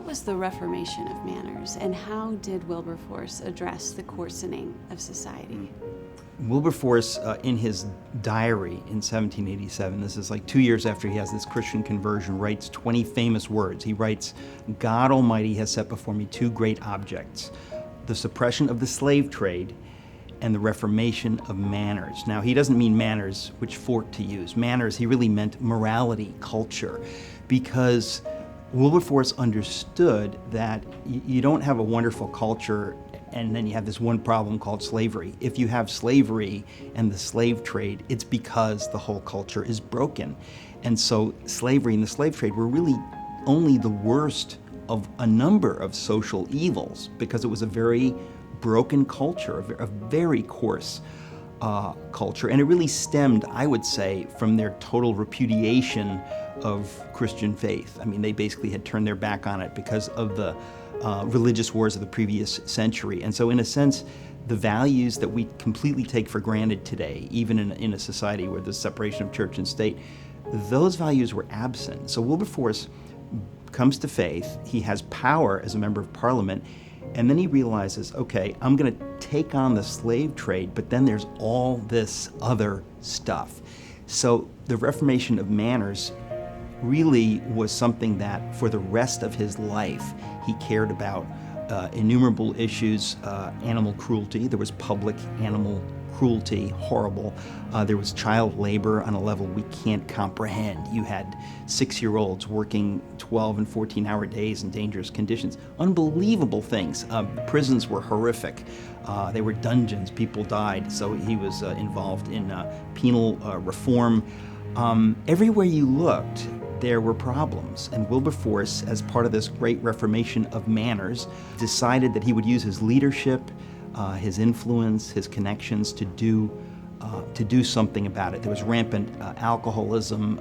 what was the Reformation of manners, and how did Wilberforce address the coarsening of society? Wilberforce, in his diary in 1787, this is like 2 years after he has this Christian conversion, writes 20 famous words. He writes, "God Almighty has set before me two great objects, the suppression of the slave trade and the reformation of manners." Now, he doesn't mean manners, which fork to use. Manners, he really meant morality, culture, because Wilberforce understood that you don't have a wonderful culture and then you have this one problem called slavery. If you have slavery and the slave trade, it's because the whole culture is broken. And so slavery and the slave trade were really only the worst of a number of social evils, because it was a very broken culture, a very coarse culture. And it really stemmed, I would say, from their total repudiation of Christian faith. I mean, they basically had turned their back on it because of the religious wars of the previous century. And so in a sense, the values that we completely take for granted today, even in a society where there's separation of church and state, those values were absent. So Wilberforce comes to faith, he has power as a member of parliament, and then he realizes, okay, I'm going to take on the slave trade, but then there's all this other stuff. So the Reformation of manners really was something that for the rest of his life he cared about. Innumerable issues, animal cruelty. There was public animal cruelty, horrible. There was child labor on a level we can't comprehend. You had 6-year-olds working 12 and 14-hour days in dangerous conditions. Unbelievable things. Prisons were horrific. They were dungeons. People died. So he was involved in penal reform. Everywhere you looked, there were problems, and Wilberforce, as part of this great reformation of manners, decided that he would use his leadership, his influence, his connections to do something about it. There was rampant alcoholism.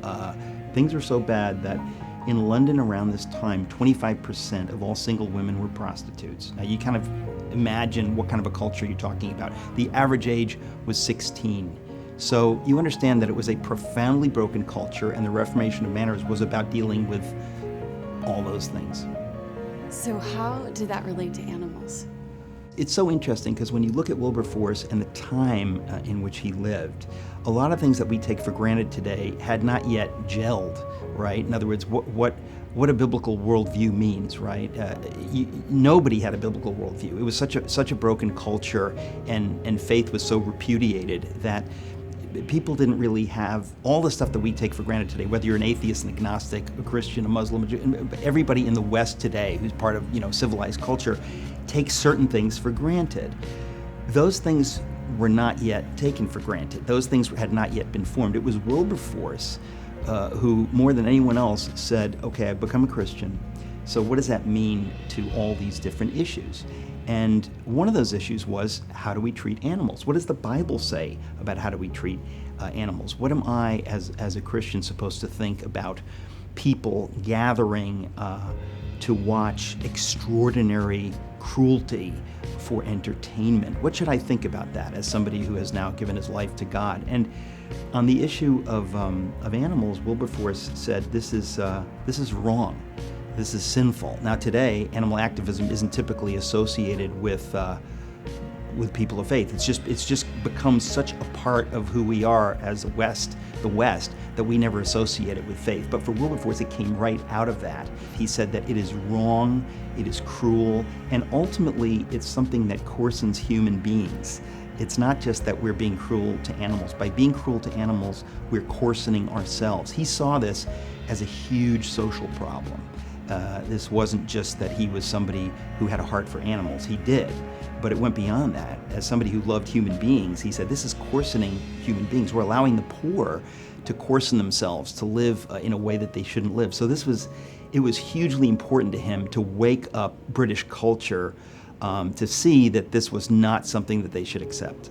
Things were so bad that in London around this time, 25% of all single women were prostitutes. Now you kind of imagine what kind of a culture you're talking about. The average age was 16. So you understand that it was a profoundly broken culture, and the Reformation of manners was about dealing with all those things. So how did that relate to animals? It's so interesting because when you look at Wilberforce and the time in which he lived, a lot of things that we take for granted today had not yet gelled, right? In other words, what a biblical worldview means, right? Nobody had a biblical worldview. It was such a broken culture, and faith was so repudiated that people didn't really have all the stuff that we take for granted today, whether you're an atheist, an agnostic, a Christian, a Muslim, a Jew. Everybody in the West today who's part of civilized culture takes certain things for granted. Those things were not yet taken for granted. Those things had not yet been formed. It was Wilberforce who, more than anyone else, said, okay, I've become a Christian, so what does that mean to all these different issues? And one of those issues was, how do we treat animals? What does the Bible say about how do we treat animals? What am I, as a Christian, supposed to think about people gathering to watch extraordinary cruelty for entertainment? What should I think about that as somebody who has now given his life to God? And on the issue of animals, Wilberforce said, this is wrong. This is sinful. Now today, animal activism isn't typically associated with people of faith. It's just become such a part of who we are as the West, that we never associate it with faith. But for Wilberforce, it came right out of that. He said that it is wrong, it is cruel, and ultimately it's something that coarsens human beings. It's not just that we're being cruel to animals. By being cruel to animals, we're coarsening ourselves. He saw this as a huge social problem. This wasn't just that he was somebody who had a heart for animals. He did, but it went beyond that. As somebody who loved human beings, he said, this is coarsening human beings. We're allowing the poor to coarsen themselves, to live in a way that they shouldn't live. So it was hugely important to him to wake up British culture to see that this was not something that they should accept.